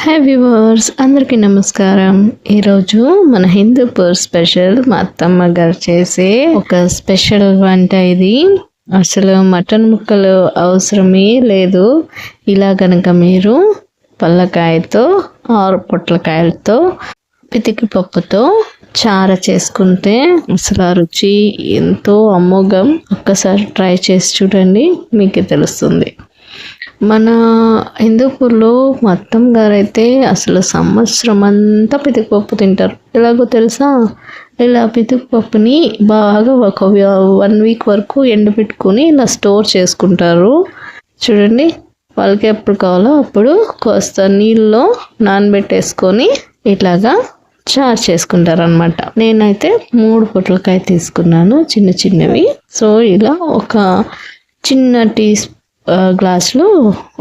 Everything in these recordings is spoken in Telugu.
హాయ్ వ్యూవర్స్, అందరికీ నమస్కారం. ఈరోజు మన హిందూపూర్ స్పెషల్ మా అత్తమ్మ గారు చేసే ఒక స్పెషల్ వంట ఇది. అసలు మటన్ ముక్కలు అవసరమే లేదు. ఇలా కనుక మీరు పల్లకాయతో ఆరు పొట్లకాయలతో పితికి పప్పుతో చార చేసుకుంటే అసలు ఆ రుచి ఎంతో అమోఘం. ఒక్కసారి ట్రై చేసి చూడండి, మీకే తెలుస్తుంది. మన హిందూపూర్లో మా అత్తమ్మ గారు అయితే అసలు సంవత్సరం అంతా పితికిపప్పు తింటారు. ఎలాగో తెలుసా? ఇలా పితికిపప్పుని బాగా ఒక 1 వీక్ వరకు ఎండబెట్టుకొని ఇలా స్టోర్ చేసుకుంటారు. చూడండి, వాళ్ళకి ఎప్పుడు కావాలో అప్పుడు కాస్త నీళ్ళలో నానబెట్టేసుకొని ఇట్లాగా చారు చేసుకుంటారు అనమాట. నేనైతే 3 పొట్లకాయ తీసుకున్నాను, చిన్న చిన్నవి. సో ఇలా ఒక చిన్న గ్లాసులో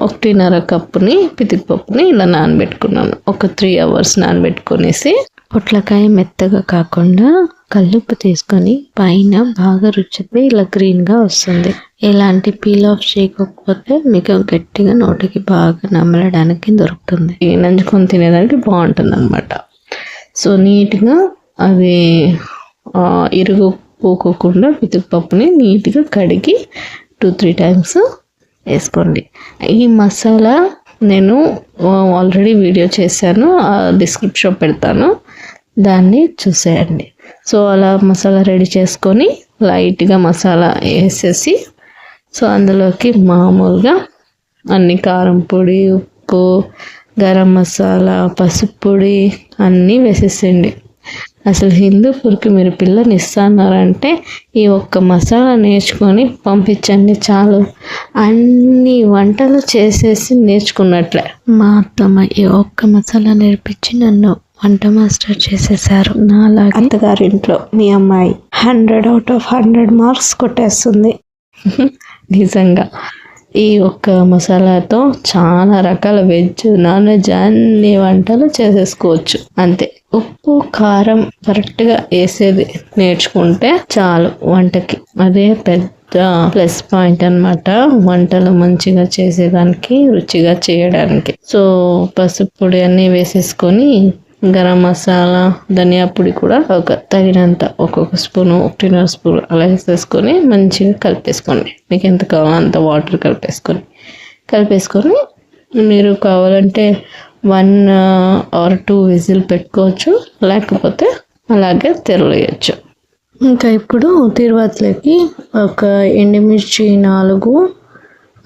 1.5 కప్పుని పితికిపప్పుని ఇలా నానబెట్టుకున్నాను. ఒక 3 hours నానబెట్టుకునేసి పొట్లకాయ మెత్తగా కాకుండా కల్లుప్పు తీసుకొని పైన బాగా రుచితే ఇలా గ్రీన్గా వస్తుంది. ఎలాంటి పీల్ ఆఫ్ చేయకపోతే మీకు గట్టిగా నోటికి బాగా నమలడానికి దొరుకుతుంది. నంచుకొని తినేదానికి బాగుంటుంది అనమాట. సో నీట్గా అవి ఇరుగు పోకోకుండా పితికిపప్పుని నీట్గా కడిగి 2-3 times వేసుకోండి. ఈ మసాలా నేను ఆల్రెడీ వీడియో చేశాను, డిస్క్రిప్షన్ పెడతాను, దాన్ని చూసేయండి. సో అలా మసాలా రెడీ చేసుకొని లైట్గా మసాలా వేసేసి సో అందులోకి మామూలుగా అన్ని కారం పొడి, ఉప్పు, గరం మసాలా, పసుపు పొడి అన్నీ వేసేసేయండి. అసలు హిందూపూర్కి మీరు పిల్లని ఇస్తున్నారంటే ఈ ఒక్క మసాలా నేర్చుకొని పంపించండి చాలు. అన్ని వంటలు చేసేసి నేర్చుకున్నట్లే. మా అత్తమ్మ ఈ ఒక్క మసాలా నేర్పించి నన్ను వంట మాస్టర్ చేసేసారు. నాలాగే అత్తగారింట్లో మీ అమ్మాయి 100 out of 100 మార్క్స్ కొట్టేస్తుంది. నిజంగా ఈ ఒక్క మసాలాతో చాలా రకాల వెజ్, నాన్ వెజ్ అన్ని వంటలు చేసేసుకోవచ్చు. అంతే, ఉప్పు కారం కరెక్ట్గా వేసేది నేర్చుకుంటే చాలు వంటకి. అదే పెద్ద ప్లస్ పాయింట్ అన్నమాట వంటలు మంచిగా చేసేదానికి, రుచిగా చేయడానికి. సో పసుపు పొడి అన్నీ వేసేసుకొని గరం మసాలా, ధనియా పొడి కూడా ఒక తగినంత ఒక్కొక్క స్పూను, 1.5 స్పూన్ అలా వేసేసుకొని మంచిగా కలిపేసుకోండి. మీకు ఎంత కావాలో అంత వాటర్ కలిపేసుకొని మీరు కావాలంటే 1 or 2 విజిల్ పెట్టుకోవచ్చు, లేకపోతే అలాగే తెరలేయచ్చు. ఇంకా ఇప్పుడు తిరువాతలోకి ఒక ఎండుమిర్చి 4,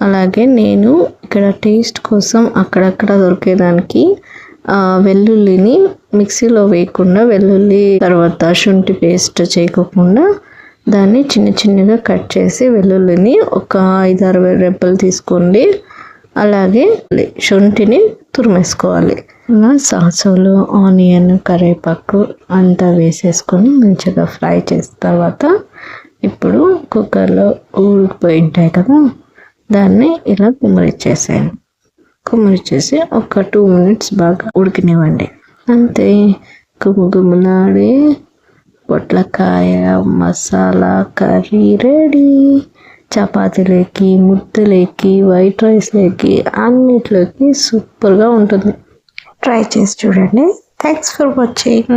అలాగే నేను ఇక్కడ టేస్ట్ కోసం అక్కడక్కడ దొరికేదానికి వెల్లుల్లిని మిక్సీలో వేయకుండా, వెల్లుల్లి తర్వాత శుంఠి పేస్ట్ చేయకుండా దాన్ని చిన్న చిన్నగా కట్ చేసి వెల్లుల్లిని ఒక 5-6 రెబ్బలు తీసుకోండి. అలాగే శుంఠిని తురిమేసుకోవాలి. అలా సాసులు, ఆనియన్, కరివేపాకు అంతా వేసేసుకొని మంచిగా ఫ్రై చేసిన తర్వాత ఇప్పుడు కుక్కర్లో ఉడికిపోయి ఉంటాయి కదా, దాన్ని ఇలా కుమ్మరిచ్చేసి ఒక 2 minutes బాగా ఉడికినివ్వండి. అంతే, గుమగుమలాడే పొట్లకాయ మసాలా కర్రీ రెడీ. చపాతీలోకి, ముద్దలోకి, వైట్ రైస్లోకి అన్నిట్లోకి సూపర్గా ఉంటుంది. ట్రై చేసి చూడండి. Thanks for watching.